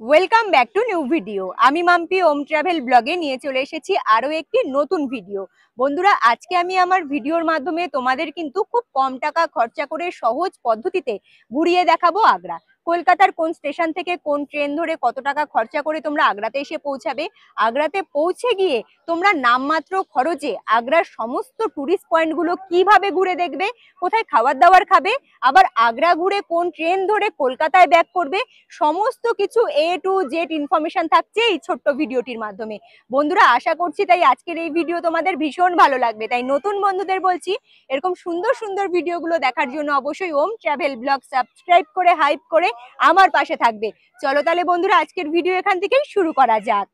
Welcome back to new video. আমি মাম্পি ওম travel ব্লগে নিয়ে চলে এসেছি আরো একটি নতুন ভিডিও। বন্ধুরা, আজকে আমি আমার ভিডিওর মাধ্যমে তোমাদের কিন্তু খুব কম টাকা খরচা করে সহজ পদ্ধতিতে ঘুরিয়ে দেখাবো আগ্রা। কলকাতার কোন স্টেশন থেকে কোন ট্রেন ধরে কত টাকা খরচা করে তোমরা আগ্রাতে এসে পৌঁছাবে, আগ্রাতে পৌঁছে গিয়ে তোমরা নামমাত্র খরচে আগ্রার সমস্ত টুরিস্ট পয়েন্টগুলো কিভাবে ঘুরে দেখবে, কোথায় খাবার দাবার খাবে, আবার আগ্রা ঘুরে কোন ট্রেন ধরে কলকাতায় ব্যাক করবে, সমস্ত কিছু A to Z ইনফরমেশন থাকছে এই ছোট্ট ভিডিওটির মাধ্যমে। বন্ধুরা, আশা করছি তাই আজকের এই ভিডিও তোমাদের ভীষণ ভালো লাগবে। তাই নতুন বন্ধুদের বলছি, এরকম সুন্দর সুন্দর ভিডিওগুলো দেখার জন্য অবশ্যই ওম ট্রাভেল ব্লগ সাবস্ক্রাইব করে হাইপ করে আমার পাশে থাকবে। চলো তাহলে বন্ধুরা, আজকের ভিডিও এখান থেকেই শুরু করা যাক।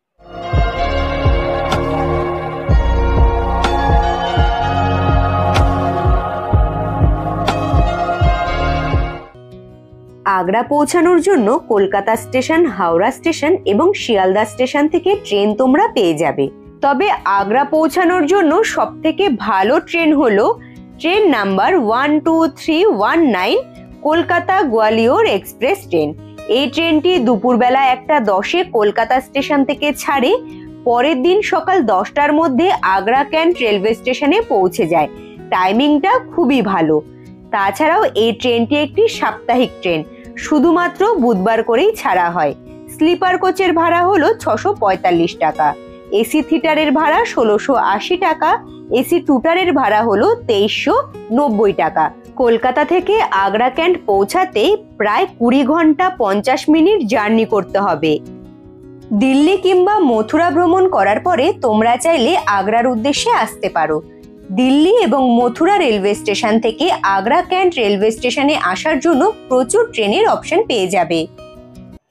আগ্রা পৌঁছানোর জন্য কলকাতা স্টেশন, হাওড়া স্টেশন এবং শিয়ালদা স্টেশন থেকে ট্রেন তোমরা পেয়ে যাবে। তবে আগ্রা পৌঁছানোর জন্য সবথেকে ভালো ট্রেন হলো train number 12319 Kolkata Gwalior express train. এই ট্রেনটি দুপুরবেলা 1:10-এ কলকাতা স্টেশন থেকে ছাড়ে, পরের দিন সকাল 10টার মধ্যে আগ্রা ক্যান্ট রেলওয়ে স্টেশনে পৌঁছে যায়। টাইমিংটা খুবই ভালো। তাছাড়াও এই ট্রেনটি একটি সাপ্তাহিক ট্রেন, শুধুমাত্র বুধবার করেই ছাড়া হয়। স্লিপার কোচের ভাড়া হলো 645 টাকা, এসি থিটারের ভাড়া 1680 টাকা, এসি টুটারের ভাড়া হলো 2390 টাকা। কলকাতা থেকে আগ্রা ক্যান্ট পৌঁছাতে প্রায় 20 ঘন্টা 50 মিনিট জার্নি করতে হবে। দিল্লি কিংবা মথুরা ভ্রমণ করার পরে তোমরা চাইলে আগ্রার উদ্দেশ্যে আসতে পারো। দিল্লি এবং মথুরা রেলওয়ে স্টেশন থেকে আগ্রা ক্যান্ট রেলওয়ে স্টেশনে আসার জন্য প্রচুর ট্রেনের অপশন পেয়ে যাবে।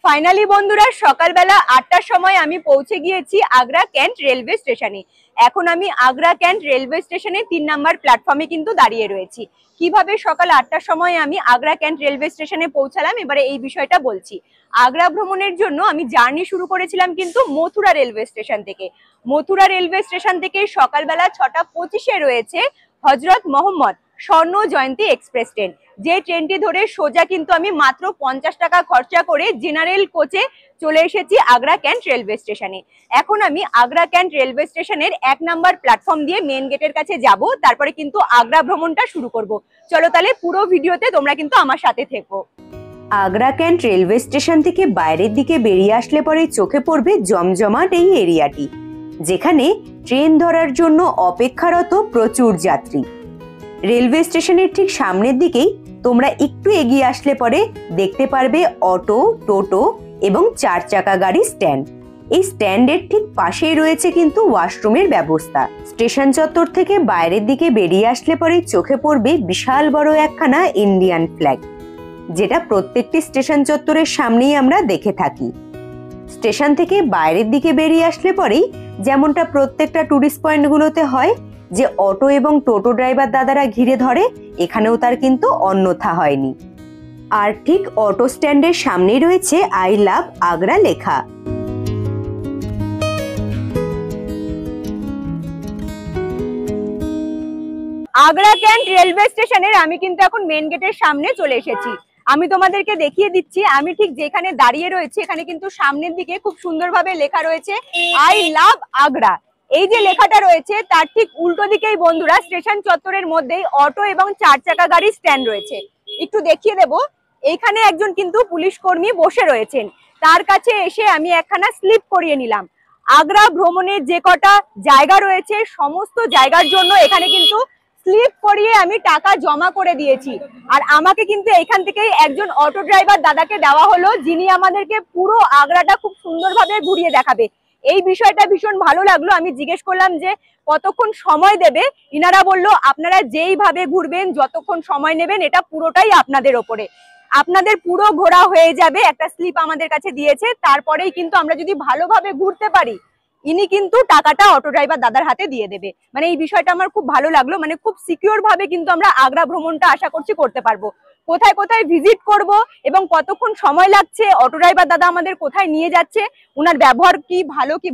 ফাইনালি বন্ধুরা, সকালবেলা 8টার সময় আমি পৌঁছে গিয়েছি আগ্রা ক্যান্ট রেলওয়ে স্টেশনে। এখন আমি আগ্রা ক্যান্ট রেলওয়ে স্টেশনে 3 নম্বর প্ল্যাটফর্মে কিন্তু দাঁড়িয়ে রয়েছি। কিভাবে সকাল 8টার সময় আমি আগ্রা ক্যান্ট রেলওয়ে স্টেশনে পৌঁছালাম, এবারে এই বিষয়টা বলছি। আগ্রা ভ্রমণের জন্য আমি জার্নি শুরু করেছিলাম কিন্তু মথুরা রেলওয়ে স্টেশন থেকে। মথুরা রেলওয়ে স্টেশন থেকে সকালবেলা 6:25-এ রয়েছে হজরত মোহাম্মদ স্বর্ণ জয়ন্তী এক্সপ্রেস ট্রেন। যে ট্রেনটি ধরে সোজা কিন্তু আমি মাত্র 50 টাকা খরচা করে জেনারেল কোচে চলে এসেছি আগ্রা ক্যান্ট রেলওয়ে স্টেশনে। এখন আমি আগ্রা ক্যান্ট রেলওয়ে স্টেশনের 1 নম্বর প্ল্যাটফর্ম দিয়ে মেন গেটের কাছে যাব, তারপরে কিন্তু আগ্রা ভ্রমণটা শুরু করব। চলো তাহলে পুরো ভিডিওতে তোমরা কিন্তু আমার সাথে থেকো। আগ্রা ক্যান্ট রেলওয়ে স্টেশন থেকে বাইরের দিকে বেরিয়ে আসলে পরে চোখে পড়বে জমজমাট এই এরিয়াটি, যেখানে ট্রেন ধরার জন্য অপেক্ষারত প্রচুর যাত্রী। রেলওয়ে স্টেশনের ঠিক সামনের দিকেই তোমরা একটু এগিয়ে আসলে পরে দেখতে পারবে অটো, টোটো এবং 4 চাকা গাড়ি স্ট্যান্ড। এই স্ট্যান্ডের ঠিক পাশেই রয়েছে কিন্তু ওয়াশরুমের ব্যবস্থা। স্টেশন চত্বর থেকে বাইরের দিকে বেরিয়ে আসলে পরে চোখে পড়বে বিশাল বড় একখানা ইন্ডিয়ান ফ্ল্যাগ, যেটা প্রত্যেকটি স্টেশন চত্বরের সামনেই আমরা দেখে থাকি। স্টেশন থেকে বাইরের দিকে বেরিয়ে আসলে পরেই যেমনটা প্রত্যেকটা টুরিস্ট পয়েন্টগুলোতে হয় যে অটো এবং টোটো ড্রাইভার দাদারা ঘিরে ধরে, এখানেও তার কিন্তু অন্যথা হয়নি। আর ঠিক অটো স্ট্যান্ডের সামনেই রয়েছে আই লাভ আগ্রা লেখা। আগ্রা ক্যান্ট রেলওয়ে স্টেশনের আমি কিন্তু এখন মেন গেটের সামনে চলে এসেছি। আমি তোমাদেরকে দেখিয়ে দিচ্ছি, আমি ঠিক যেখানে দাঁড়িয়ে রয়েছি এখানে কিন্তু সামনের দিকে খুব সুন্দরভাবে লেখা রয়েছে আই লাভ আগ্রা। এই যে লেখাটা রয়েছে তার ঠিক উল্টো দিকেই বন্ধুরা স্টেশন চত্বরের মধ্যেই অটো এবং 4 চাকা গাড়ি স্ট্যান্ড রয়েছে। একটু দেখিয়ে দেব, এইখানে একজন কিন্তু পুলিশ কর্মী বসে রয়েছেন। তার কাছে এসে আমি একখানা স্লিপ করিয়ে নিলাম। আগ্রা ভ্রমণের যে কটা জায়গা রয়েছে সমস্ত জায়গার জন্য এখানে কিন্তু স্লিপ করিয়ে আমি টাকা জমা করে দিয়েছি। আর আমাকে কিন্তু এখান থেকেই একজন অটো ড্রাইভার দাদাকে দেওয়া হলো, যিনি আমাদেরকে পুরো আগ্রাটা খুব সুন্দরভাবে ঘুরিয়ে দেখাবে। এই বিষয়টা ভীষণ ভালো লাগলো। আমি জিজ্ঞেস করলাম যে কতক্ষণ সময় দেবে, ইনারা বললো আপনারা যেইভাবে ঘুরবেন, যতক্ষণ সময় নেবেন এটা পুরোটাই আপনাদের ওপরে, আপনাদের পুরো ঘোরা হয়ে যাবে। একটা স্লিপ আমাদের কাছে দিয়েছে, তারপরেই কিন্তু আমরা যদি ভালোভাবে ঘুরতে পারি ইনি কিন্তু টাকাটা অটো ড্রাইভার দাদার হাতে দিয়ে দেবে। মানে এই বিষয়টা আমার খুব ভালো লাগলো। মানে খুব সিকিউর ভাবে কিন্তু আমরা আগ্রা ভ্রমণটা আশা করছি করতে পারবো। কোথায় কোথায় ভিজিট করব এবং কতক্ষণ সময় লাগছে, অটো ড্রাইভার দাদা আমাদের কোথায় নিয়ে যাচ্ছে, ওনার ব্যবহার কি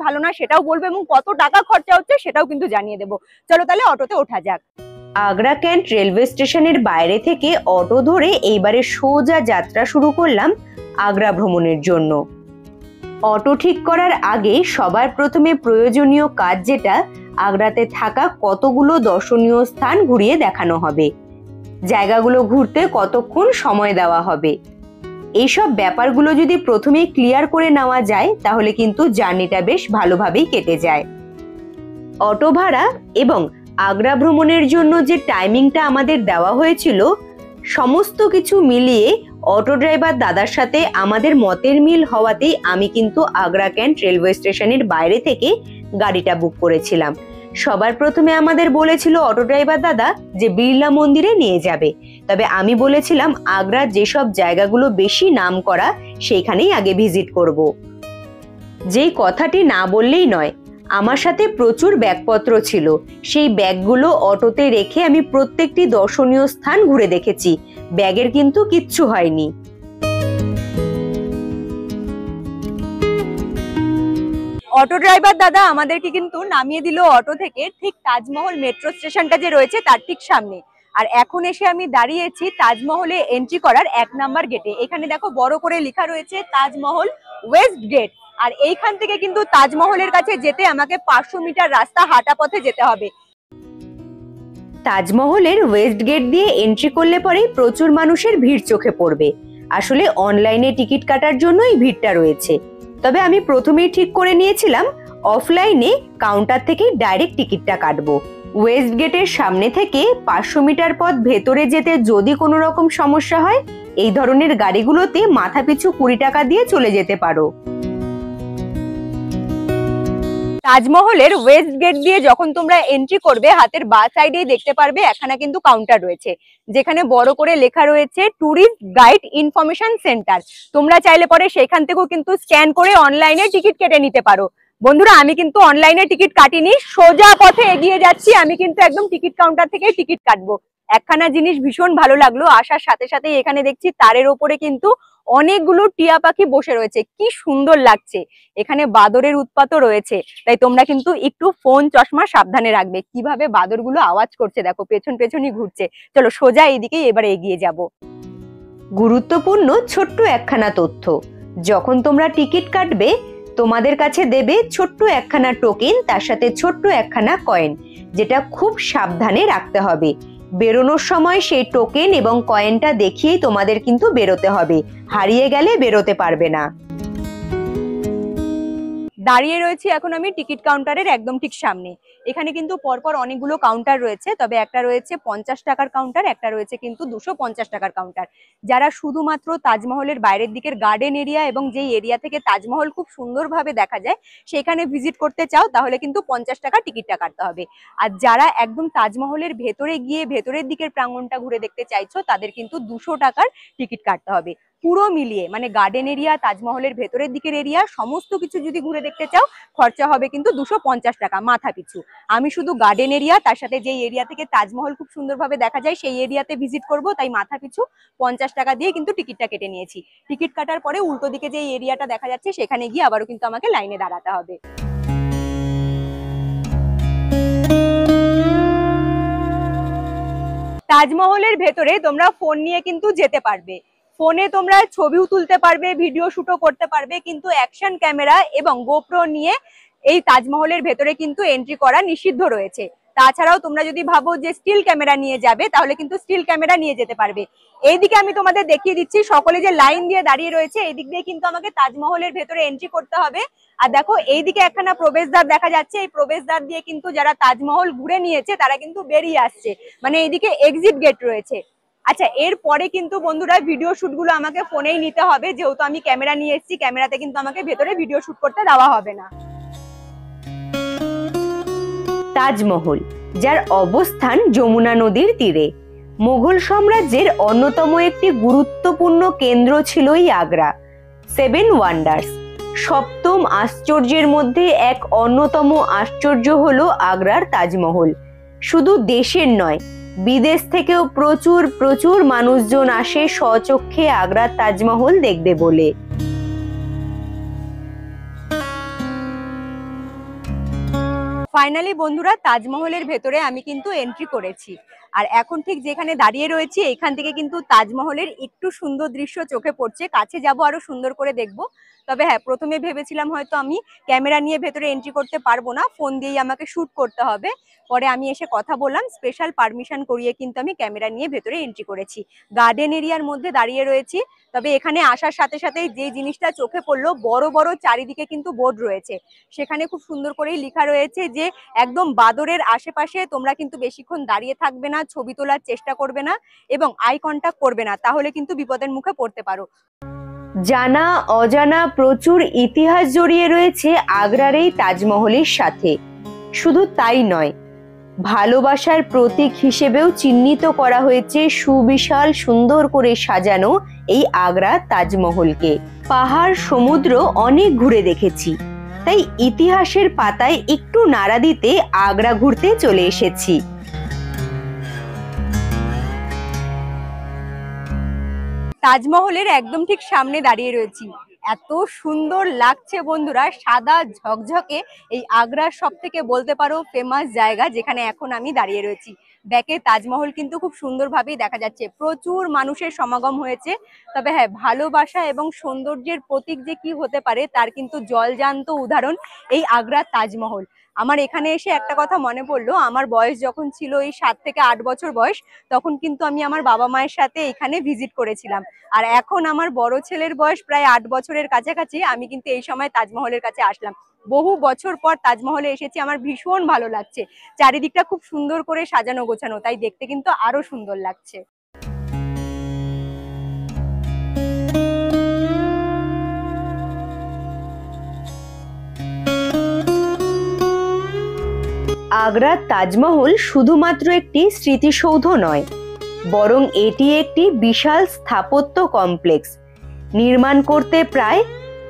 ভালো না সেটাও বলবো, এবং কত টাকা খরচা হচ্ছে সেটাও কিন্তু জানিয়ে দেবো। চলো তাহলে অটোতে ওঠা যাক। আগ্রা ক্যান্ট রেলওয়ে স্টেশনের বাইরে থেকে অটো ধরে এইবারে সোজা যাত্রা শুরু করলাম আগ্রা ভ্রমণের জন্য। অটো ঠিক করার আগে সবার প্রথমে প্রয়োজনীয় কাজ যেটা, আগ্রাতে থাকা কতগুলো দর্শনীয় স্থান ঘুরিয়ে দেখানো হবে, জায়গাগুলো ঘুরতে কতক্ষণ সময় দেওয়া হবে। এইসব ব্যাপারগুলো যদি প্রথমেই ক্লিয়ার করে নেওয়া যায় তাহলে কিন্তু জার্নিটা বেশ ভালোভাবেই কেটে যায়। অটো ভাড়া এবং আগ্রা ভ্রমণের জন্য যে টাইমিংটা আমাদের দেওয়া হয়েছিল, সমস্ত কিছু মিলিয়ে অটো ড্রাইভার দাদার সাথে আমাদের মতের মিল হওয়াতেই আমি কিন্তু আগ্রা ক্যান্ট রেলওয়ে স্টেশনের বাইরে থেকে গাড়িটা বুক করেছিলাম। সবার প্রথমে আমাদের বলেছিল অটো ড্রাইভার দাদা যে বিড়লা মন্দিরে নিয়ে যাবে, তবে আমি বলেছিলাম আগ্রার যেসব জায়গাগুলো বেশি নাম করা সেইখানেই আগে ভিজিট করব। যেই কথাটি না বললেই নয়, আমার সাথে প্রচুর ব্যাগপত্র ছিল, সেই ব্যাগগুলো অটোতে রেখে আমি প্রত্যেকটি দর্শনীয় স্থান ঘুরে দেখেছি, ব্যাগের কিন্তু কিচ্ছু হয়নি। অটো ড্রাইভার দাদা আমাদেরকে কিন্তু নামিয়ে দিল অটো থেকে ঠিক তাজমহল মেট্রো স্টেশনটা যে রয়েছে তার ঠিক সামনে। আর এখন এসে আমি দাঁড়িয়েছি তাজমহলে এন্ট্রি করার 1 নাম্বার গেটে। এখানে দেখো বড় করে লেখা রয়েছে তাজমহল ওয়েস্ট গেট। আর এইখান থেকে কিন্তু তাজমহলের কাছে যেতে আমাকে 500 মিটার রাস্তা হাঁটা পথে যেতে হবে। তাজমহলের ওয়েস্ট গেট দিয়ে এন্ট্রি করলে পরে প্রচুর মানুষের ভিড় চোখে পড়বে। আসলে অনলাইনে টিকিট কাটার জন্যই ভিড়টা রয়েছে, তবে আমি প্রথমেই ঠিক করে নিয়েছিলাম অফলাইনে কাউন্টার থেকে ডাইরেক্ট টিকিটটা কাটবো। ওয়েস্ট গেটের সামনে থেকে 500 মিটার পথ ভেতরে যেতে যদি কোনো রকম সমস্যা হয়, এই ধরনের গাড়িগুলোতে মাথাপিছু 20 টাকা দিয়ে চলে যেতে পারো। তাজমহলের ওয়েস্ট গেট দিয়ে যখন তোমরা এন্ট্রি করবে, হাতের বাঁ সাইডেই দেখতে পারবে একখানা কিন্তু কাউন্টার রয়েছে, যেখানে বড় করে লেখা রয়েছে ট্যুরিস্ট গাইড ইনফরমেশন সেন্টার। তোমরা চাইলে পরে সেখান থেকেও কিন্তু স্ক্যান করে অনলাইনে টিকিট কেটে নিতে পারো। বন্ধুরা, আমি কিন্তু অনলাইনে টিকিট কাটিনি, সোজা পথে এগিয়ে যাচ্ছি। আমি কিন্তু একদম টিকিট কাউন্টার থেকে টিকিট কাটবো। একখানা জিনিস ভীষণ ভালো লাগলো, আসার সাথে সাথে এখানে দেখছি তারের ওপরে কিন্তু অনেকগুলো টিয়া পাখি বসে রয়েছে, কি সুন্দর লাগছে। এখানে বাদরের উৎপাতও রয়েছে, তাই তোমরা কিন্তু একটু ফোন চশমা সাবধানে রাখবে। কিভাবে বাদরগুলো আওয়াজ করছে দেখো, পেছন পেছনই ঘুরছে। চলো সোজা এইদিকেই এবারে এগিয়ে যাব। গুরুত্বপূর্ণ ছোট্ট একখানা তথ্য, যখন তোমরা টিকিট কাটবে তোমাদের কাছে দেবে ছোট্ট একখানা টোকেন, তার সাথে ছোট্ট একখানা কয়েন, যেটা খুব সাবধানে রাখতে হবে। বেরোনোর সময় সেই টোকেন এবং কয়েনটা দেখিয়েই তোমাদের কিন্তু বেরোতে হবে, হারিয়ে গেলে বেরোতে পারবে না। দাঁড়িয়ে রয়েছি এখন আমি টিকিট কাউন্টারের একদম ঠিক সামনে। এখানে কিন্তু পরপর অনেকগুলো কাউন্টার রয়েছে, তবে একটা রয়েছে 50 টাকার কাউন্টার, একটা রয়েছে কিন্তু 250 টাকার কাউন্টার। যারা শুধুমাত্র তাজমহলের বাইরের দিকের গার্ডেন এরিয়া এবং যেই এরিয়া থেকে তাজমহল খুব সুন্দরভাবে দেখা যায় সেখানে ভিজিট করতে চাও, তাহলে কিন্তু 50 টাকা টিকিটটা কাটতে হবে। আর যারা একদম তাজমহলের ভেতরে গিয়ে ভেতরের দিকের প্রাঙ্গণটা ঘুরে দেখতে চাইছো, তাদের কিন্তু 200 টাকার টিকিট কাটতে হবে। পুরো মিলিয়ে মানে গার্ডেন এরিয়া, তাজমহলের ভেতরের দিকের এরিয়া সমস্ত কিছু যদি ঘুরে দেখতে চাও, খরচা হবে কিন্তু 250 টাকা মাথা পিছু। আমি শুধু গার্ডেন এরিয়া, তার সাথে যেই এরিয়া থেকে তাজমহল খুব সুন্দরভাবে দেখা যায় সেই এরিয়াতে ভিজিট করব, তাই মাথা পিছু 50 টাকা দিয়ে কিন্তু টিকিটটা কেটে নিয়েছি। টিকিট কাটার পরে উল্টো দিকে যে এরিয়াটা দেখা যাচ্ছে সেখানে গিয়ে আবারও কিন্তু আমাকে লাইনে দাঁড়াতে হবে। তাজমহলের ভেতরে তোমরা ফোন নিয়ে কিন্তু যেতে পারবে, ফোনে তোমরা ছবিও তুলতে পারবে, ভিডিও শুটও করতে পারবে, কিন্তু অ্যাকশন ক্যামেরা এবং গোপ্রো নিয়ে এই তাজমহলের ভেতরে কিন্তু এন্ট্রি করা নিষিদ্ধ রয়েছে। তাছাড়াও তোমরা যদি ভাবো যে স্টিল ক্যামেরা নিয়ে যাবে, তাহলে কিন্তু স্টিল ক্যামেরা নিয়ে যেতে পারবে। এইদিকে আমি তোমাদের দেখিয়ে দিচ্ছি, সকলে যে লাইন দিয়ে দাঁড়িয়ে রয়েছে, এই দিক দিয়ে কিন্তু আমাকে তাজমহলের ভেতরে এন্ট্রি করতে হবে। আর দেখো এইদিকে একখানা প্রবেশদ্বার দেখা যাচ্ছে, এই প্রবেশদ্বার দিয়ে কিন্তু যারা তাজমহল ঘুরে নিয়েছে তারা কিন্তু বেরিয়ে আসছে, মানে এইদিকে এক্সিট গেট রয়েছে। আচ্ছা, এরপরে কিন্তু বন্ধুরা ভিডিও শুট গুলো আমাকে ফোনেই নিতে হবে, যেহেতু আমি ক্যামেরা নিয়ে এসেছি, ক্যামেরাতে কিন্তু আমাকে ভেতরে ভিডিও শুট করতে দেওয়া হবে না। তাজমহল, যার অবস্থান যমুনা নদীর তীরে, মুঘল সাম্রাজ্যের অন্যতম একটি গুরুত্বপূর্ণ কেন্দ্র ছিল এই আগ্রা। 7 ওয়ান্ডার্স, সপ্তম আশ্চর্যের মধ্যে এক অন্যতম আশ্চর্য হলো আগ্রার তাজমহল। শুধু দেশের নয়, বিদেশ থেকেও প্রচুর প্রচুর মানুষজন আসে স্বচক্ষে আগ্রার তাজমহল দেখবে বলে। ফাইনালি বন্ধুরা, তাজমহলের ভেতরে আমি কিন্তু এন্ট্রি করেছি। আর এখন ঠিক যেখানে দাঁড়িয়ে রয়েছি এখান থেকে কিন্তু তাজমহলের একটু সুন্দর দৃশ্য চোখে পড়ছে। কাছে যাব আরো সুন্দর করে দেখবো। তবে হ্যাঁ, প্রথমে ভেবেছিলাম হয়তো আমি ক্যামেরা নিয়ে ভেতরে এন্ট্রি করতে পারবো না, ফোন দিয়েই আমাকে শুট করতে হবে। পরে আমি এসে কথা বললাম, স্পেশাল পারমিশন করিয়ে কিন্তু আমি ক্যামেরা নিয়ে ভেতরে এন্ট্রি করেছি। গার্ডেন এরিয়ার মধ্যে দাঁড়িয়ে রয়েছি। তবে এখানে আসার সাথে সাথেই যে জিনিসটা চোখে পড়লো, বড় বড় চারিদিকে কিন্তু বোর্ড রয়েছে, সেখানে খুব সুন্দর করেই লেখা রয়েছে যে একদম বাদরের আশেপাশে তোমরা কিন্তু বেশিক্ষণ দাঁড়িয়ে থাকবে না, ছবি তোলার চেষ্টা করবে না এবং আই কন্ট্যাক্ট করবে না, তাহলে কিন্তু বিপদের মুখে পড়তে পারো। জানা অজানা প্রচুর ইতিহাস জড়িয়ে রয়েছে আগ্রার এই তাজমহলের সাথে। শুধু তাই নয়, ভালোবাসার প্রতীক হিসেবেও চিহ্নিত করা হয়েছে সুবিশাল সুন্দর করে সাজানো এই আগ্রা তাজমহলকে। পাহাড় সমুদ্র অনেক ঘুরে দেখেছি, তাই ইতিহাসের পাতায় একটু নাড়া দিতে আগ্রা ঘুরতে চলে এসেছি। তাজমহলের একদম ঠিক সামনে দাঁড়িয়ে রয়েছি। এত সুন্দর লাগছে বন্ধুরা, সাদা ঝকঝকে এই আগ্রার সব থেকে বলতে পারো ফেমাস জায়গা যেখানে এখন আমি দাঁড়িয়ে রয়েছি। ব্যাকে তাজমহল কিন্তু খুব সুন্দরভাবেই দেখা যাচ্ছে, প্রচুর মানুষের সমাগম হয়েছে। তবে হ্যাঁ, ভালোবাসা এবং সৌন্দর্যের প্রতীক যে কি হতে পারে তার কিন্তু জলজান্ত উদাহরণ এই আগ্রার তাজমহল। আমার এখানে এসে একটা কথা মনে পড়লো, আমার বয়স যখন ছিল এই 7 থেকে 8 বছর বয়স, তখন কিন্তু আমি আমার বাবা মায়ের সাথে এখানে ভিজিট করেছিলাম। আর এখন আমার বড় ছেলের বয়স প্রায় 8 বছরের কাছাকাছি, আমি কিন্তু এই সময় তাজমহলের কাছে আসলাম। বহু বছর পর তাজমহলে এসেছি, আমার ভীষণ ভালো লাগছে। চারিদিকটা খুব সুন্দর করে সাজানো গোছানো, তাই দেখতে কিন্তু আরো সুন্দর লাগছে। আগ্রার তাজমহল শুধুমাত্র একটি স্মৃতিসৌধ নয়, বরং এটি একটি বিশাল স্থাপত্য কমপ্লেক্স। নির্মাণ করতে প্রায়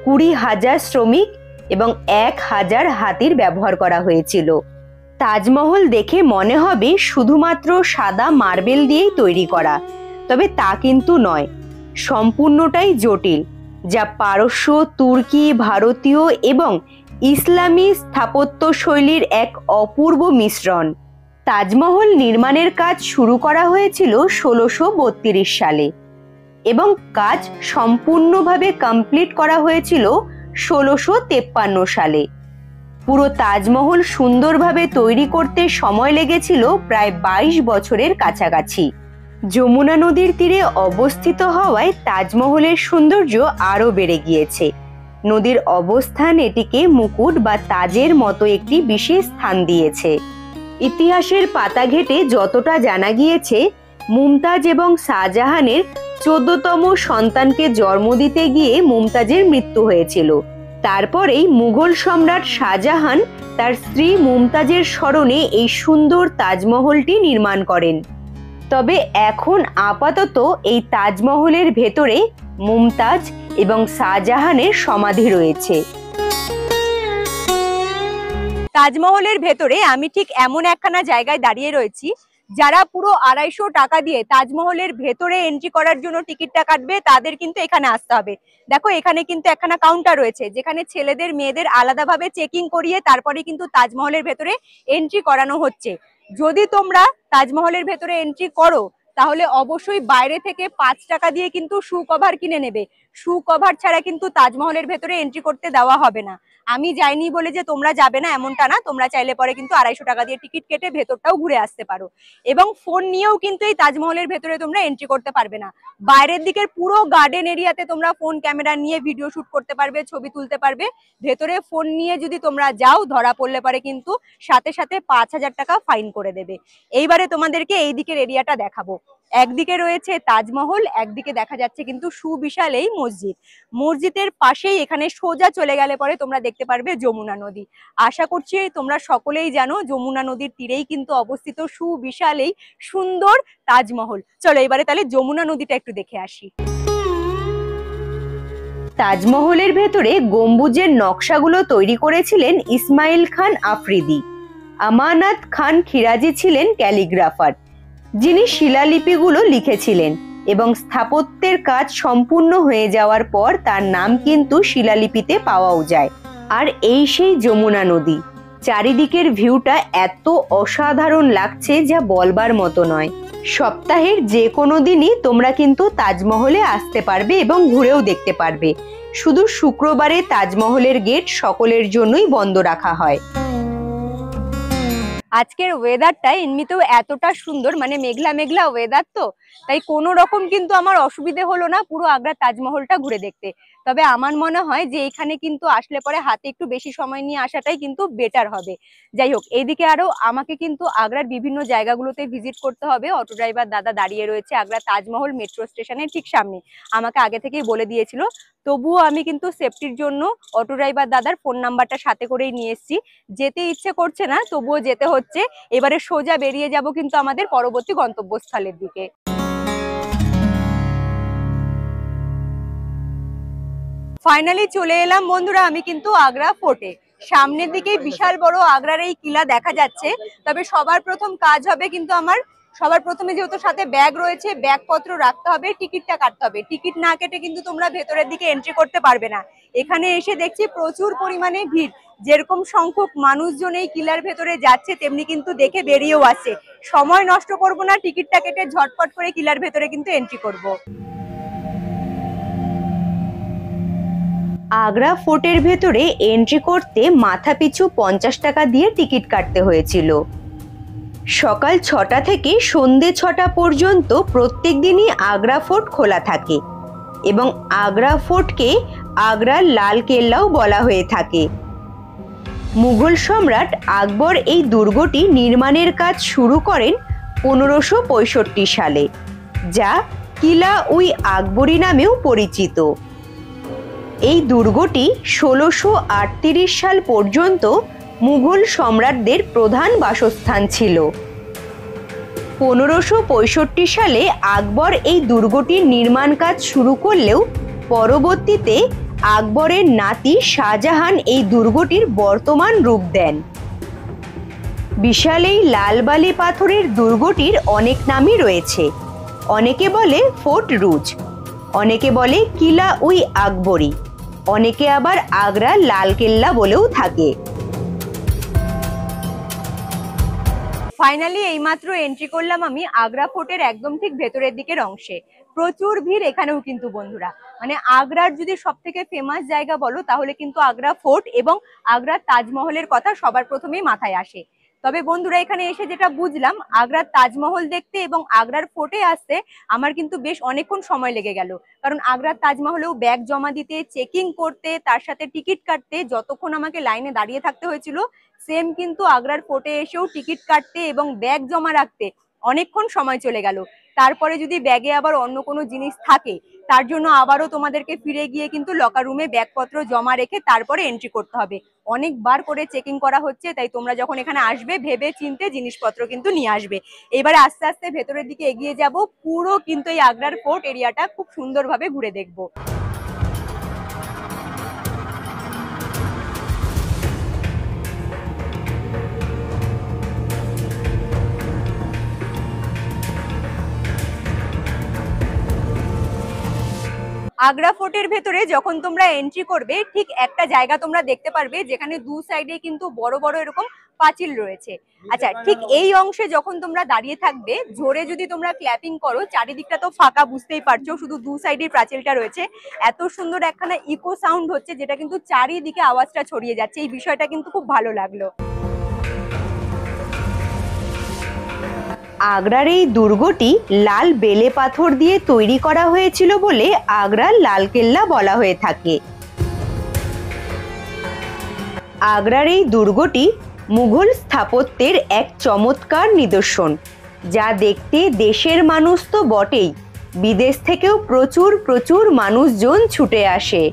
20,000 শ্রমিক এবং 1,000 হাতির ব্যবহার করা হয়েছিল। তাজমহল দেখে মনে হবে শুধুমাত্র সাদা মার্বেল দিয়েই তৈরি করা, তবে তা কিন্তু নয়। সম্পূর্ণটাই জটিল, যা পারস্য, তুর্কি, ভারতীয় এবং ইসলামী স্থাপত্য শৈলীর এক অপূর্ব মিশ্রণ। তাজমহল নির্মাণের কাজ শুরু করা হয়েছিল 1632 সালে এবং কাজ সম্পূর্ণভাবে কমপ্লিট করা হয়েছিল 1653 সালে। পুরো তাজমহল সুন্দরভাবে তৈরি করতে সময় লেগেছিল প্রায় 22 বছরের কাছাকাছি। যমুনা নদীর তীরে অবস্থিত হওয়ায় তাজমহলের সৌন্দর্য আরও বেড়ে গিয়েছে। নদীর অবস্থান এটিকে মুকুট বা তাজের মতো একটি বিশেষ স্থান দিয়েছে। ইতিহাসের পাতা ঘেঁটে যতটা জানা গিয়েছে, মুমতাজ এবং শাহজাহানের 14তম সন্তানকে জন্ম দিতে গিয়ে মুমতাজের মৃত্যু হয়েছিল। তারপরেই মুঘল সম্রাট শাহজাহান তার স্ত্রী মুমতাজের স্মরণে এই সুন্দর তাজমহলটি নির্মাণ করেন। তবে এখন আপাতত এই তাজমহলের ভেতরে মুমতাজ এবং শাহজাহানের সমাধি রয়েছে। তাজমহলের ভেতরে আমি ঠিক এমন একখানা জায়গায় দাঁড়িয়ে রয়েছি, যারা পুরো 250 টাকা দিয়ে তাজমহলের ভেতরে এন্ট্রি করার জন্য টিকিটটা কাটবে তাদের কিন্তু এখানে আসতে হবে। দেখো, এখানে কিন্তু একখানা কাউন্টার রয়েছে যেখানে ছেলেদের মেয়েদের আলাদাভাবে চেকিং করিয়ে তারপরে কিন্তু তাজমহলের ভেতরে এন্ট্রি করানো হচ্ছে। যদি তোমরা তাজমহলের ভেতরে এন্ট্রি করো তাহলে অবশ্যই বাইরে থেকে 5 টাকা দিয়ে কিন্তু শু কভার কিনে নেবে। শু কভার ছাড়া কিন্তু তাজমহলের ভেতরে এন্ট্রি করতে দেওয়া হবে না। আমি যাইনি বলে যে তোমরা যাবে না এমনটা না, তোমরা চাইলে পরে কিন্তু 250 টাকা দিয়ে টিকিট কেটে ভেতরটাও ঘুরে আসতে পারো। এবং ফোন নিয়েও কিন্তু এই তাজমহলের ভেতরে তোমরা এন্ট্রি করতে পারবে না। বাইরের দিকের পুরো গার্ডেন এরিয়াতে তোমরা ফোন ক্যামেরা নিয়ে ভিডিও শুট করতে পারবে, ছবি তুলতে পারবে। ভেতরে ফোন নিয়ে যদি তোমরা যাও, ধরা পড়লে পরে কিন্তু সাথে সাথে 5,000 টাকা ফাইন করে দেবে। এইবারে তোমাদেরকে এই দিকের এরিয়াটা দেখাবো। একদিকে রয়েছে তাজমহল, একদিকে দেখা যাচ্ছে কিন্তু সুবিশাল এই মসজিদ। মসজিদের পাশেই এখানে সোজা চলে গেলে পরে তোমরা দেখতে পারবে যমুনা নদী। আশা করছি তোমরা সকলেই জানো যমুনা নদীর তীরেই কিন্তু অবস্থিত সুবিশাল এই সুন্দর তাজমহল। চলো এবারে তাহলে যমুনা নদীটা একটু দেখে আসি। তাজমহলের ভেতরে গম্বুজের নকশাগুলো তৈরি করেছিলেন ইসমাইল খান আফ্রিদি। আমানত খান খিরাজি ছিলেন ক্যালিগ্রাফার, যিনি শিলালিপিগুলো লিখেছিলেন এবং স্থাপত্যের কাজ সম্পূর্ণ হয়ে যাওয়ার পর তার নাম কিন্তু শিলালিপিতে পাওয়াও যায়। আর এই সেই যমুনা নদী, চারিদিকের ভিউটা এত অসাধারণ লাগছে যা বলবার মতো নয়। সপ্তাহের যে কোনো দিনই তোমরা কিন্তু তাজমহলে আসতে পারবে এবং ঘুরেও দেখতে পারবে। শুধু শুক্রবারে তাজমহলের গেট সকলের জন্যই বন্ধ রাখা হয়। আজকের ওয়েদারটা এমনিতেও এতটা সুন্দর, মানে মেঘলা মেঘলা ওয়েদার, তো তাই কোনো রকম কিন্তু আমার অসুবিধে হলো না পুরো আগ্রা তাজমহলটা ঘুরে দেখতে। তবে আমার মনে হয় যে এখানে কিন্তু আসলে পরে হাতে একটু বেশি সময় নিয়ে আসাটাই কিন্তু বেটার হবে। যাই হোক, এইদিকে আরো আমাকে কিন্তু আগ্রার বিভিন্ন জায়গাগুলোতে ভিজিট করতে হবে। অটো ড্রাইভার দাদা দাঁড়িয়ে রয়েছে আগ্রা তাজমহল মেট্রো স্টেশনের ঠিক সামনে, আমাকে আগে থেকেই বলে দিয়েছিল। তবুও আমি কিন্তু সেফটির জন্য অটো ড্রাইভার দাদার ফোন নাম্বারটা সাথে করেই নিয়ে এসেছি। যেতে ইচ্ছে করছে না, তবুও যেতে হচ্ছে। এবারে সোজা বেরিয়ে যাব কিন্তু আমাদের পরবর্তী গন্তব্যস্থলের দিকে। ফাইনালি চলে এলাম বন্ধুরা আমি কিন্তু আগ্রা ফোর্টে। সামনের দিকে বিশাল বড় আগ্রার এই কিলা দেখা যাচ্ছে। তবে সবার প্রথম কাজ হবে কিন্তু আমার, সবার প্রথমে যেহেতু সাথে ব্যাগ রয়েছে, ব্যাগপত্র রাখতে হবে, টিকিটটা কাটতে হবে। টিকিট না কেটে কিন্তু তোমরা ভেতরের দিকে এন্ট্রি করতে পারবে না। এখানে এসে দেখছি প্রচুর পরিমাণে ভিড়। যেরকম সংখ্যক মানুষজন এই কিলার ভেতরে যাচ্ছে, তেমনি কিন্তু দেখে বেরিয়েও আসছে। সময় নষ্ট করব না, টিকিটটা কেটে ঝটপট করে কিলার ভেতরে কিন্তু এন্ট্রি করব। আগ্রা ফোর্টের ভেতরে এন্ট্রি করতে মাথাপিছু 50 টাকা দিয়ে টিকিট কাটতে হয়েছিল। সকাল 6টা থেকে সন্ধে 6টা পর্যন্ত প্রত্যেক দিনই আগ্রা ফোর্ট খোলা থাকে এবং আগ্রা ফোর্টকে আগ্রার লাল কেল্লাও বলা হয়ে থাকে। মুঘল সম্রাট আকবর এই দুর্গটি নির্মাণের কাজ শুরু করেন 1565 সালে, যা কিলা উই আকবরী নামেও পরিচিত। এই দুর্গটি 1638 সাল পর্যন্ত মুঘল সম্রাটদের প্রধান বাসস্থান ছিল। 1565 সালে আকবর এই দুর্গটির নির্মাণ কাজ শুরু করলেও পরবর্তীতে আকবরের নাতি শাহজাহান এই দুর্গটির বর্তমান রূপ দেন। বিশাল এই লাল বালি পাথরের দুর্গটির অনেক নামই রয়েছে। অনেকে বলে ফোর্ট রুজ, অনেকে বলে কিলা উই আকবরী, অনেকে আবার আগ্রা লাল কেল্লা বলেও থাকে। ফাইনালি এইমাত্র এন্ট্রি করলাম আমি আগ্রা ফোর্টের একদম ঠিক ভেতরের দিকের অংশে। প্রচুর ভিড় এখানেও কিন্তু বন্ধুরা। মানে আগ্রার যদি সব থেকে ফেমাস জায়গা বলো তাহলে কিন্তু আগ্রা ফোর্ট এবং আগ্রার তাজমহলের কথা সবার প্রথমেই মাথায় আসে। তবে বন্ধুরা এখানে এসে যেটা বুঝলাম, আগ্রার তাজমহল দেখতে এবং আগ্রার ফোর্টে আসতে আমার কিন্তু বেশ অনেকক্ষণ সময় লেগে গেল। কারণ আগ্রার তাজমহলেও ব্যাগ জমা দিতে, চেকিং করতে, তার সাথে টিকিট কাটতে যতক্ষণ আমাকে লাইনে দাঁড়িয়ে থাকতে হয়েছিল, সেম কিন্তু আগ্রার ফোর্টে এসেও টিকিট কাটতে এবং ব্যাগ জমা রাখতে অনেকক্ষণ সময় চলে গেল। তারপরে যদি ব্যাগে আবার অন্য কোনো জিনিস থাকে, তার জন্য আবারও তোমাদেরকে ফিরে গিয়ে কিন্তু লকার রুমে ব্যাগপত্র জমা রেখে তারপরে এন্ট্রি করতে হবে। অনেকবার করে চেকিং করা হচ্ছে, তাই তোমরা যখন এখানে আসবে ভেবে চিন্তে জিনিসপত্র কিন্তু নিয়ে আসবে। এবারে আস্তে আস্তে ভেতরের দিকে এগিয়ে যাব। পুরো কিন্তু এই আগ্রার ফোর্ট এরিয়াটা খুব সুন্দরভাবে ঘুরে দেখবো। আগ্রা ফোর্টের ভেতরে যখন তোমরা এন্ট্রি করবে, ঠিক একটা জায়গা তোমরা দেখতে পারবে যেখানে দু সাইডে কিন্তু বড় বড় এরকম পাঁচিল রয়েছে। আচ্ছা, ঠিক এই অংশে যখন তোমরা দাঁড়িয়ে থাকবে, জোরে যদি তোমরা ক্ল্যাপিং করো, চারিদিকটা তো ফাঁকা বুঝতেই পারছো, শুধু দু সাইডে পাঁচিলটা রয়েছে। এত সুন্দর একখানা ইকো সাউন্ড হচ্ছে যেটা কিন্তু চারিদিকে আওয়াজটা ছড়িয়ে যাচ্ছে। এই বিষয়টা কিন্তু খুব ভালো লাগলো। আগ্রার এই দুর্গটি লাল বেলে পাথর দিয়ে তৈরি করা হয়েছিল বলে আগ্রার লাল কেল্লা বলা হয়ে থাকে। আগ্রার এই দুর্গটি মুঘল স্থাপত্যের এক চমৎকার নিদর্শন, যা দেখতে দেশের মানুষ তো বটেই, বিদেশ থেকেও প্রচুর প্রচুর মানুষজন ছুটে আসে।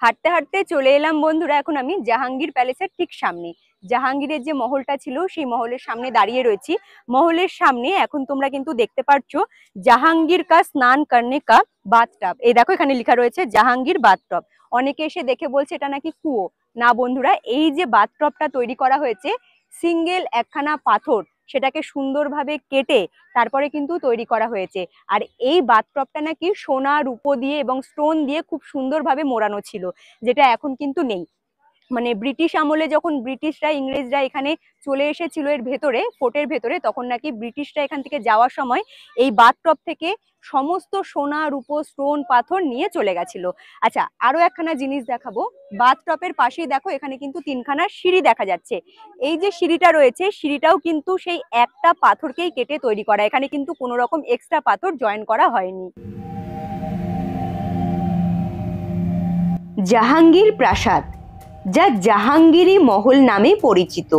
হাঁটতে হাঁটতে চলে এলাম বন্ধুরা এখন আমি জাহাঙ্গীর প্যালেসের ঠিক সামনে। জাহাঙ্গীরের যে মহলটা ছিল সেই মহলের সামনে দাঁড়িয়ে রয়েছি। মহলের সামনে এখন তোমরা কিন্তু দেখতে পাচ্ছ জাহাঙ্গীর কা স্নান করনে কা বাথটব। এই দেখো এখানে লেখা রয়েছে জাহাঙ্গীর বাথটব। অনেকে এসে দেখে বলছে এটা নাকি কুয়ো। না বন্ধুরা, এই যে বাথটবটা তৈরি করা হয়েছে, সিঙ্গেল একখানা পাথর সেটাকে সুন্দরভাবে কেটে তারপরে কিন্তু তৈরি করা হয়েছে। আর এই বাথটবটা নাকি সোনা রূপো দিয়ে এবং স্টোন দিয়ে খুব সুন্দরভাবে মোড়ানো ছিল, যেটা এখন কিন্তু নেই। মানে ব্রিটিশ আমলে যখন ব্রিটিশরা ইংরেজরা এখানে চলে এসেছিল এর ভেতরে, ফোর্টের ভেতরে, তখন নাকি ব্রিটিশরা এখান থেকে যাওয়ার সময় এই বাথটব থেকে সমস্ত সোনা রূপো স্টোন পাথর নিয়ে চলে গেছিল। আচ্ছা, আরো একখানা জিনিস দেখাবো। বাথটবের পাশেই দেখো এখানে কিন্তু তিনখানা সিঁড়ি দেখা যাচ্ছে। এই যে সিঁড়িটা রয়েছে, সিঁড়িটাও কিন্তু সেই একটা পাথরকেই কেটে তৈরি করা, এখানে কিন্তু কোনো রকম এক্সট্রা পাথর জয়েন করা হয়নি। জাহাঙ্গীর প্রাসাদ, যা জাহাঙ্গীরি মহল নামে পরিচিত।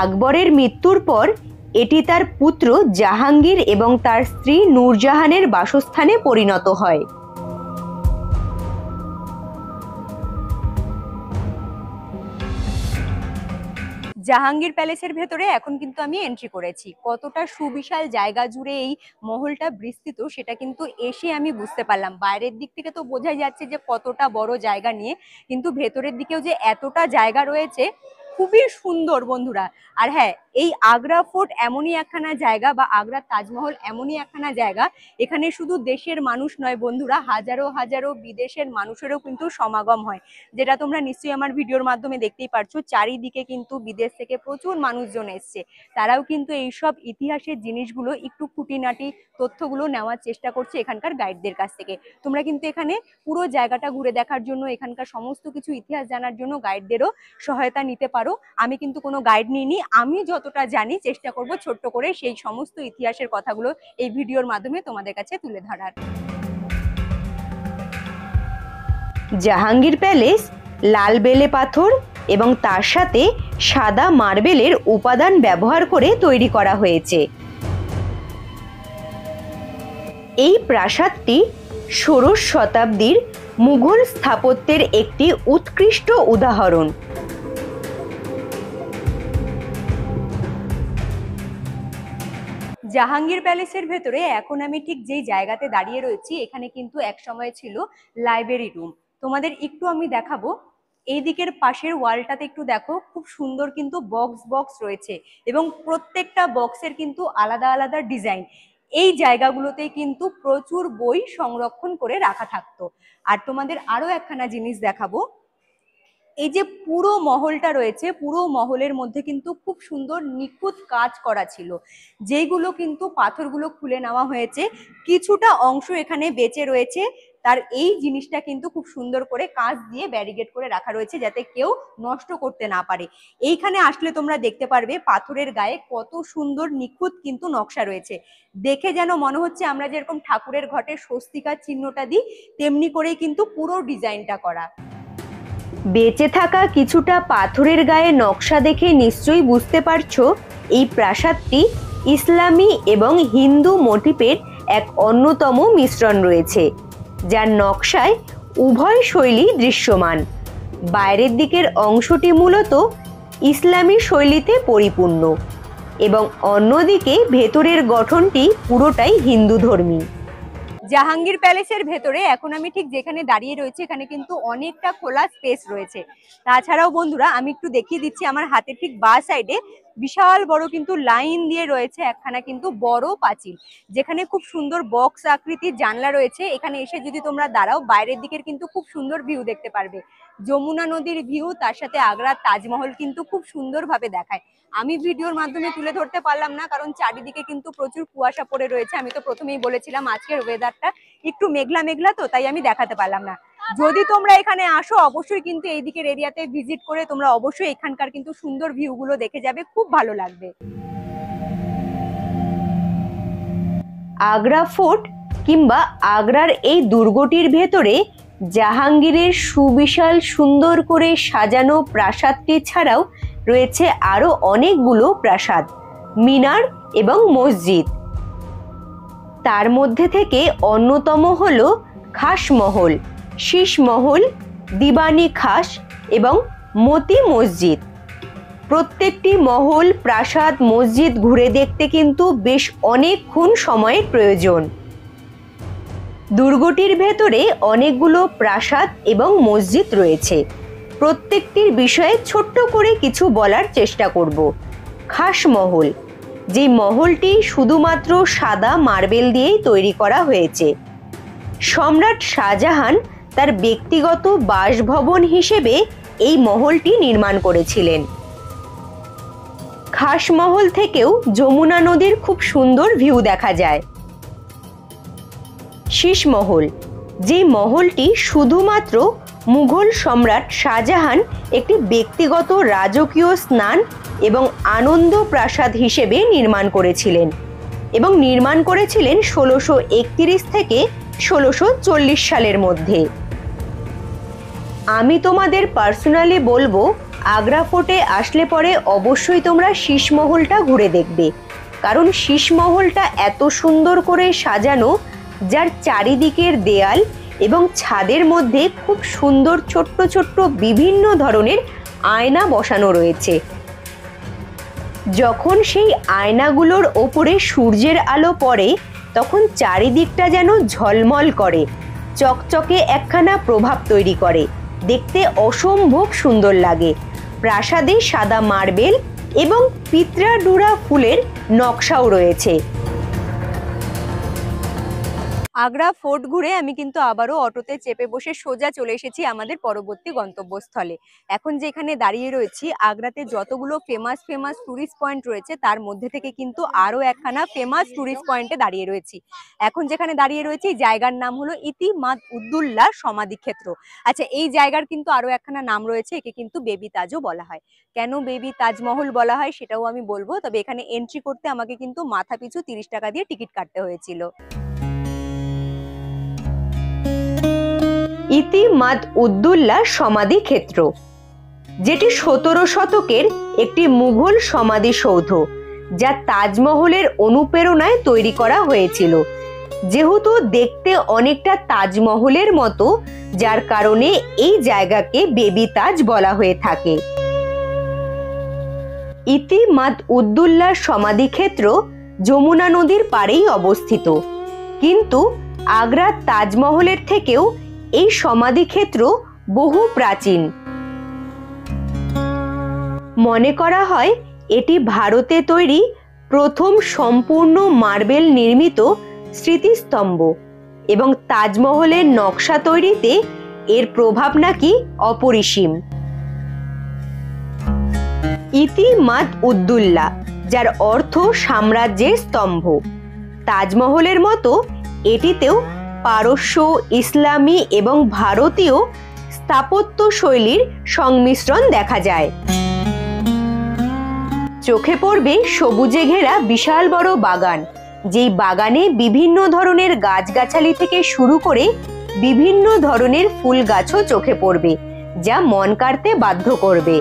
আকবরের মৃত্যুর পর এটি তার পুত্র জাহাঙ্গীর এবং তার স্ত্রী নূরজাহানের বাসস্থানে পরিণত হয়। জাহাঙ্গীর প্যালেসের ভেতরে এখন কিন্তু আমি এন্ট্রি করেছি। কতটা সুবিশাল জায়গা জুড়ে এই মহলটা বিস্তৃত সেটা কিন্তু এসে আমি বুঝতে পারলাম। বাইরের দিক থেকে তো বোঝাই যাচ্ছে যে কতটা বড় জায়গা নিয়ে, কিন্তু ভেতরের দিকেও যে এতটা জায়গা রয়েছে, খুবই সুন্দর বন্ধুরা। আর হ্যাঁ, এই আগ্রা ফোর্ট এমনই একখানা জায়গা, বা আগ্রার তাজমহল এমনই একখানা জায়গা, এখানে শুধু দেশের মানুষ নয় বন্ধুরা, হাজারো হাজারো বিদেশের মানুষেরও কিন্তু সমাগম হয়, যেটা তোমরা নিশ্চয়ই আমার ভিডিওর মাধ্যমে দেখতেই পারছো। চারিদিকে কিন্তু বিদেশ থেকে প্রচুর মানুষজন এসছে, তারাও কিন্তু এইসব ইতিহাসের জিনিসগুলো একটু খুঁটিনাটি তথ্যগুলো নেওয়ার চেষ্টা করছে এখানকার গাইডদের কাছ থেকে। তোমরা কিন্তু এখানে পুরো জায়গাটা ঘুরে দেখার জন্য, এখানকার সমস্ত কিছু ইতিহাস জানার জন্য গাইডদেরও সহায়তা নিতে পারো। আমি কিন্তু কোনো গাইড নিইনি, আমি যতটা জানি চেষ্টা করব ছোট্ট করে সেই সমস্ত ইতিহাসের কথাগুলো এই ভিডিওর মাধ্যমে তোমাদের কাছে তুলে ধরার। জাহাঙ্গীর প্যালেস লাল বেলে পাথর এবং তার সাথে সাদা মার্বেলের উপাদান ব্যবহার করে তৈরি করা হয়েছে। এই প্রাসাদটি ষোড়শ শতাব্দীর মুঘল স্থাপত্যের একটি উৎকৃষ্ট উদাহরণ। জাহাঙ্গীর প্যালেসের ভেতরে এখন আমি ঠিক যেই জায়গাতে দাঁড়িয়ে রয়েছি, এখানে কিন্তু এক সময় ছিল লাইব্রেরি রুম। তোমাদের একটু আমি দেখাবো। এই দিকের পাশের ওয়ালটাতে একটু দেখো, খুব সুন্দর কিন্তু বক্স বক্স রয়েছে, এবং প্রত্যেকটা বক্সের কিন্তু আলাদা আলাদা ডিজাইন। এই জায়গাগুলোতে কিন্তু প্রচুর বই সংরক্ষণ করে রাখা থাকতো। আর তোমাদের আরো একখানা জিনিস দেখাবো। এই যে পুরো মহলটা রয়েছে, পুরো মহলের মধ্যে কিন্তু খুব সুন্দর নিখুঁত কাজ করা ছিল, যেগুলো কিন্তু পাথরগুলো খুলে নেওয়া হয়েছে। কিছুটা অংশ এখানে বেঁচে রয়েছে, তার এই জিনিসটা কিন্তু খুব সুন্দর করে কাঁচ দিয়ে ব্যারিকেড করে রাখা রয়েছে, যাতে কেউ নষ্ট করতে না পারে। এইখানে আসলে তোমরা দেখতে পারবে পাথরের গায়ে কত সুন্দর নিখুঁত কিন্তু নকশা রয়েছে। দেখে যেন মনে হচ্ছে আমরা যেরকম ঠাকুরের ঘটে স্বস্তিকার চিহ্নটা দিই, তেমনি করেই কিন্তু পুরো ডিজাইনটা করা। বেঁচে থাকা কিছুটা পাথরের গায়ে নকশা দেখে নিশ্চয়ই বুঝতে পারছো এই প্রাসাদটি ইসলামী এবং হিন্দু মোটিফের এক অন্যতম মিশ্রণ রয়েছে, যার নকশায় উভয় শৈলী দৃশ্যমান। বাইরের দিকের অংশটি মূলত ইসলামী শৈলীতে পরিপূর্ণ এবং অন্যদিকে ভেতরের গঠনটি পুরোটাই হিন্দু ধর্মী। জাহাঙ্গীর প্যালেসের ভেতরে এখন আমি ঠিক যেখানে দাঁড়িয়ে রয়েছে, এখানে কিন্তু অনেকটা খোলা স্পেস রয়েছে। তাছাড়াও বন্ধুরা আমি একটু দেখিয়ে দিচ্ছি, আমার হাতের ঠিক বাঁ সাইডে বিশাল বড় কিন্তু লাইন দিয়ে রয়েছে একখানা কিন্তু বড় পাঁচিল, যেখানে খুব সুন্দর বক্স আকৃতির জানলা রয়েছে। এখানে এসে যদি তোমরা দাঁড়াও, বাইরের দিকের কিন্তু খুব সুন্দর ভিউ দেখতে পারবে। যমুনা নদীর ভিউ, তার সাথে আগ্রার তাজমহল কিন্তু খুব সুন্দরভাবে দেখায়। আমি ভিডিওর মাধ্যমে তুলে ধরতে পারলাম না, কারণ চারিদিকে কিন্তু প্রচুর কুয়াশা পড়ে রয়েছে। আমি তো প্রথমেই বলেছিলাম আজকের ওয়েদারটা একটু মেঘলা মেঘলা, তো তাই আমি দেখাতে পারলাম না। যদি তোমরা এখানে আসো, অবশ্যই কিন্তু এই দিকের এরিয়াতে ভিজিট করে তোমরা অবশ্যই এখানকার কিন্তু সুন্দর ভিউগুলো দেখে যাবে, খুব ভালো লাগবে। আগ্রা ফোর্ট কিংবা আগ্রার এই দুর্গটির ভেতরে জাহাঙ্গীরের সুবিশাল সুন্দর করে সাজানো প্রাসাদটি ছাড়াও রয়েছে আরো অনেকগুলো প্রাসাদ, মিনার এবং মসজিদ। তার মধ্যে থেকে অন্যতম হলো খাস মহল, শীষ মহল, দিবানি খাস এবং মতি মসজিদ। প্রত্যেকটি মহল, প্রাসাদ, মসজিদ ঘুরে দেখতে কিন্তু বেশ অনেকক্ষণ সময়ের প্রয়োজন। দুর্গটির ভেতরে অনেকগুলো প্রাসাদ এবং মসজিদ রয়েছে। প্রত্যেকটির বিষয়ে ছোট্ট করে কিছু বলার চেষ্টা করব। খাস মহল, যে মহলটি শুধুমাত্র সাদা মার্বেল দিয়েই তৈরি করা হয়েছে। সম্রাট শাহজাহান তার ব্যক্তিগত বাসভবন হিসেবে এই মহলটি নির্মাণ করেছিলেন। খাসমহল থেকেও যমুনা নদীর খুব সুন্দর ভিউ দেখা যায়। শীষমহল, যে মহলটি শুধুমাত্র মুঘল সম্রাট শাহজাহান একটি ব্যক্তিগত রাজকীয় স্নান এবং আনন্দ প্রাসাদ হিসেবে নির্মাণ করেছিলেন এবং নির্মাণ করেছিলেন 1631 থেকে 1640 সালের মধ্যে। আমি তোমাদের পার্সোনালি বলবো, আগ্রা ফোর্টে আসলে পরে অবশ্যই তোমরা শীষমহলটা ঘুরে দেখবে, কারণ শীষমহলটা এত সুন্দর করে সাজানো, যার চারিদিকের দেয়াল এবং ছাদের মধ্যে খুব সুন্দর ছোট্ট ছোট্ট বিভিন্ন ধরনের আয়না বসানো রয়েছে। যখন সেই আয়নাগুলোর ওপরে সূর্যের আলো পড়ে তখন চারিদিকটা যেন ঝলমল করে, চকচকে একখানা প্রভাব তৈরি করে, দেখতে অসম্ভব সুন্দর লাগে। প্রাসাদে সাদা মার্বেল এবং পিত্রাডুরা ফুলের নকশাও রয়েছে। আগ্রা ফোর্ট ঘুরে আমি কিন্তু আবারও অটোতে চেপে বসে সোজা চলে এসেছি আমাদের পরবর্তী গন্তব্যস্থলে। এখন যেখানে দাঁড়িয়ে রয়েছি, আগ্রাতে যতগুলো ফেমাস টুরিস্ট পয়েন্ট রয়েছে তার মধ্যে থেকে কিন্তু আরো একখানা ফেমাস টুরিস্ট পয়েন্টে দাঁড়িয়ে রয়েছি। এখন যেখানে দাঁড়িয়ে রয়েছি জায়গার নাম হলো ইতিমাদ-উদ্দৌলা সমাধি ক্ষেত্র। আচ্ছা, এই জায়গার কিন্তু আরো একখানা নাম রয়েছে, একে কিন্তু বেবি তাজও বলা হয়। কেন বেবি তাজমহল বলা হয় সেটাও আমি বলবো, তবে এখানে এন্ট্রি করতে আমাকে কিন্তু মাথা পিছু 30 টাকা দিয়ে টিকিট কাটতে হয়েছিল। ইতিমাদ-উদ্দৌলা সমাধি ক্ষেত্র, যেটি 17 শতকের একটি মুঘল সমাধিসৌধ, যা তাজমহলের অনুপ্রেরণায় তৈরি করা হয়েছিল। যেহেতু দেখতে অনেকটা তাজমহলের মতো, যার কারণে এই জায়গাকে বেবি তাজ বলা হয়ে থাকে। ইতিমাদ-উদ্দৌলা সমাধি ক্ষেত্র যমুনা নদীর পাড়েই অবস্থিত, কিন্তু আগ্রার তাজমহলের থেকেও এই সমাধি ক্ষেত্র বহু প্রাচীন। মনে করা হয় এটি ভারতে তৈরি প্রথম সম্পূর্ণ মার্বেল নির্মিত স্মৃতিস্তম্ভ এবং তাজমহলের নকশা তৈরিতে এর প্রভাব নাকি অপরিসীম। ইতিমাদ-উদ্দৌলা, যার অর্থ সাম্রাজ্যের স্তম্ভ, তাজমহলের মতো এটিতেও পারস্য, ইসলামী এবং ভারতীয় স্থাপত্য শৈলীর সংমিশ্রণ দেখা যায়। চোখে পড়বে সবুজে ঘেরা বিশাল বড় বাগান, যেই বাগানে বিভিন্ন ধরনের গাছগাছালি থেকে শুরু করে বিভিন্ন ধরনের ফুল গাছও চোখে পড়বে, যা মন কাড়তে বাধ্য করবে।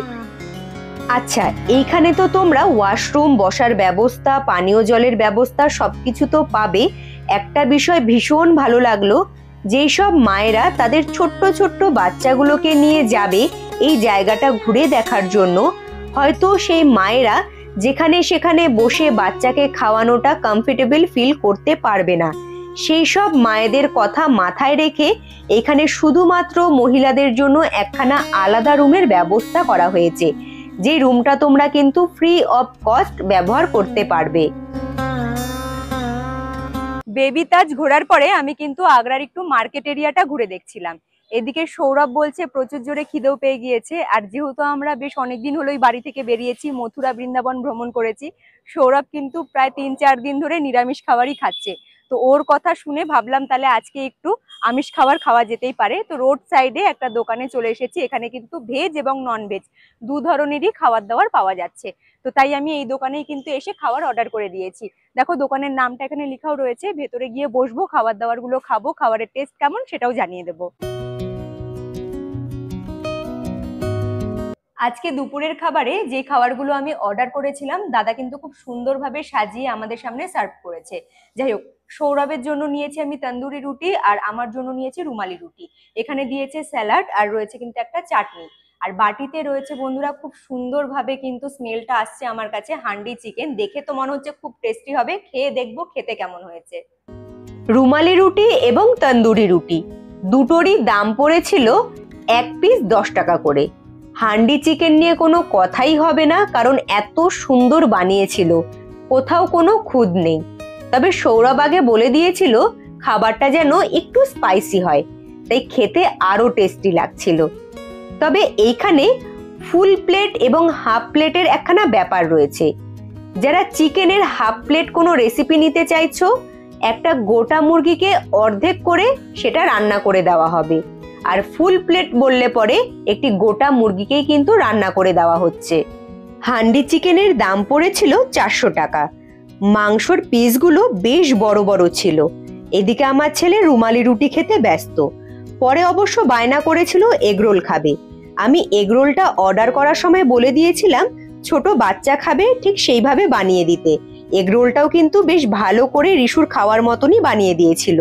আচ্ছা, এইখানে তো তোমরা ওয়াশরুম, বসার ব্যবস্থা, পানীয় জলের ব্যবস্থা সবকিছু তো পাবে। একটা বিষয় ভীষণ ভালো লাগলো, যেই সব মায়েরা তাদের ছোট্ট ছোট্ট বাচ্চাগুলোকে নিয়ে যাবে এই জায়গাটা ঘুরে দেখার জন্য, হয়তো সেই মায়েরা যেখানে সেখানে বসে বাচ্চাকে খাওয়ানোটা কমফোর্টেবল ফিল করতে পারবে না। সেই সব মায়েদের কথা মাথায় রেখে এখানে শুধুমাত্র মহিলাদের জন্য একখানা আলাদা রুমের ব্যবস্থা করা হয়েছে, যে রুমটা তোমরা কিন্তু ফ্রি অফ কস্ট ব্যবহার করতে পারবে। বেবি তাজ ঘোরার পরে আমি কিন্তু আগ্রার একটু মার্কেট এরিয়াটা ঘুরে দেখছিলাম। এদিকে সৌরভ বলছে প্রচুর জোরে খিদেও পেয়ে গিয়েছে, আর যেহেতু আমরা বেশ অনেকদিন হলোই বাড়ি থেকে বেরিয়েছি, মথুরা বৃন্দাবন ভ্রমণ করেছি, সৌরভ কিন্তু প্রায় 3-4 দিন ধরে নিরামিষ খাবারই খাচ্ছে। তো ওর কথা শুনে ভাবলাম তাহলে আজকে একটু আমিষ খাবার খাওয়া যেতেই পারে। তো রোড সাইডে একটা দোকানে চলে এসেছি, এখানে কিন্তু ভেজ এবং নন ভেজ দু ধরনেরই খাবার দাবার পাওয়া যাচ্ছে। তো তাই আমি এই দোকানেই কিন্তু এসে খাবার অর্ডার করে দিয়েছি। দেখো দোকানের নামটা এখানে লেখাও রয়েছে, ভেতরে গিয়ে বসবো, খাবার দাবার গুলো খাবো, খাবারের টেস্ট কেমন সেটাও জানিয়ে দেবো। আজকে দুপুরের খাবারে যে খাবারগুলো আমি অর্ডার করেছিলাম দাদা কিন্তু খুব সুন্দরভাবে সাজিয়ে আমাদের সামনে সার্ভ করেছে। যাই হোক, সৌরভের জন্য নিয়েছি আমি তন্দুরি রুটি আর আমার জন্য নিয়েছি রুমালি রুটি। এখানে দিয়েছে স্যালাড আর রয়েছে কিন্তু একটা চাটনি, আর বাটিতে রয়েছে বন্ধুরা খুব সুন্দরভাবে কিন্তু স্মেলটা আসছে আমার কাছে হান্ডি চিকেন। দেখে তো মনে হচ্ছে খুব টেস্টি হবে, খেয়ে দেখবো খেতে কেমন হয়েছে। রুমালি রুটি এবং তন্দুরি রুটি দুটোরই দাম পড়েছিল এক পিস 10 টাকা করে। হান্ডি চিকেন নিয়ে কোনো কথাই হবে না, কারণ এত সুন্দর বানিয়েছিল, কোথাও কোনো খুঁত নেই। তবে সৌরভ আগে বলে দিয়েছিল খাবারটা যেন একটু স্পাইসি হয়, তাই খেতে আরো টেস্টি লাগছিল। তবে এইখানে ফুল প্লেট এবং হাফ প্লেটের একখানা ব্যাপার রয়েছে। যারা চিকেনের হাফ প্লেট কোনো রেসিপি নিতে চাইছো, একটা গোটা মুরগিকে অর্ধেক করে সেটা রান্না করে দেওয়া হবে। আর ফুল প্লেট বললে পরে একটি গোটা মুরগিকেই কিন্তু রান্না করে দেওয়া হচ্ছে। হান্ডি চিকেনের দাম পড়েছিল 400 টাকা। মাংসর পিসগুলো বেশ বড় বড় ছিল। এদিকে আমার ছেলে রুমালি রুটি খেতে ব্যস্ত। পরে অবশ্য বায়না করেছিল এগরোল খাবে। আমি এগরোলটা অর্ডার করার সময় বলে দিয়েছিলাম ছোট বাচ্চা খাবে ঠিক সেইভাবে বানিয়ে দিতে। এগরোলটাও কিন্তু বেশ ভালো করে রিশুর খাওয়ার মতনই বানিয়ে দিয়েছিল।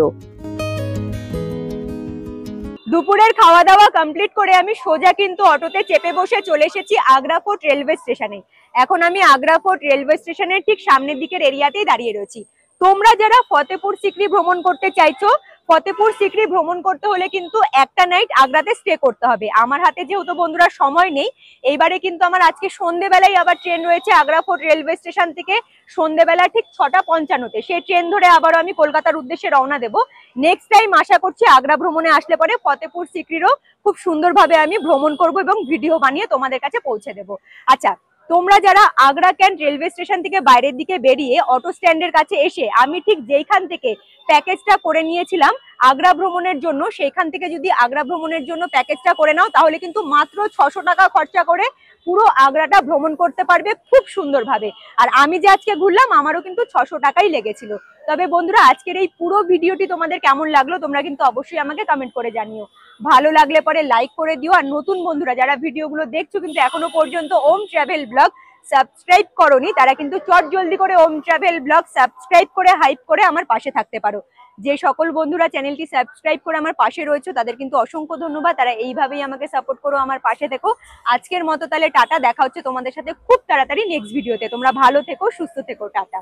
দুপুরের খাওয়া দাওয়া কমপ্লিট করে আমি সোজা কিন্তু অটোতে চেপে বসে চলে এসেছি আগ্রা ফোর্ট রেলওয়ে স্টেশনে। এখন আমি আগ্রা ফোর্ট রেলওয়ে স্টেশনের ঠিক সামনের দিকের এরিয়াতেই দাঁড়িয়ে রয়েছি। তোমরা যারা ফতেপুর সিকরি ভ্রমণ করতে চাইছো, ফতেপুর সিকরি ভ্রমণ করতে হলে কিন্তু একটা নাইট আগ্রাতে স্টে করতে হবে। আমার হাতে যেহেতু বন্ধুরা সময় নেই, এইবারে কিন্তু আমার আজকে সন্ধ্যেবেলায় আবার ট্রেন রয়েছে আগ্রা ফোর্ট রেলওয়ে স্টেশন থেকে সন্ধ্যেবেলা ঠিক 6:55। সেই ট্রেন ধরে আবারও আমি কলকাতার উদ্দেশ্যে রওনা দেবো। নেক্সট টাইম আশা করছি আগ্রা ভ্রমণে আসলে পরে ফতেপুর সিকরিরও খুব সুন্দরভাবে আমি ভ্রমণ করব এবং ভিডিও বানিয়ে তোমাদের কাছে পৌঁছে দেবো। আচ্ছা, তোমরা যারা আগ্রা ক্যান্ট রেলওয়ে স্টেশন থেকে বাইরের দিকে বেরিয়ে অটো স্ট্যান্ডের কাছে এসে আমি ঠিক যেইখান থেকে প্যাকেজটা করে নিয়েছিলাম আগ্রা ভ্রমণের জন্য, সেইখান থেকে যদি আগ্রা ভ্রমণের জন্য প্যাকেজটা করে নাও তাহলে কিন্তু মাত্র 600 টাকা খরচা করে পুরো আগ্রাটা ভ্রমণ করতে পারবে খুব সুন্দরভাবে। আর আমি যে আজকে ঘুরলাম আমারও কিন্তু 600 টাকাই লেগেছিল। তবে বন্ধুরা, আজকের এই পুরো ভিডিওটি তোমাদের কেমন লাগলো তোমরা কিন্তু অবশ্যই আমাকে কমেন্ট করে জানিও। ভালো লাগলে পরে লাইক করে দিও। আর নতুন বন্ধুরা যারা ভিডিওগুলো দেখছো কিন্তু এখনো পর্যন্ত ওম ট্রাভেল ব্লগ সাবস্ক্রাইব করোনি, তারা কিন্তু চট জলদি করে ওম ট্রাভেল ব্লগ সাবস্ক্রাইব করে হাইপ করে আমার পাশে থাকতে পারো। যে সকল বন্ধুরা চ্যানেলটি সাবস্ক্রাইব করে আমার পাশে রয়েছে তাদের কিন্তু অসংখ্য ধন্যবাদ। তারা এইভাবেই আমাকে সাপোর্ট করো, আমার পাশে থেকো। আজকের মতো তাহলে টাটা, দেখা হচ্ছে তোমাদের সাথে খুব তাড়াতাড়ি নেক্সট ভিডিওতে। তোমরা ভালো থেকো, সুস্থ থেকো, টাটা।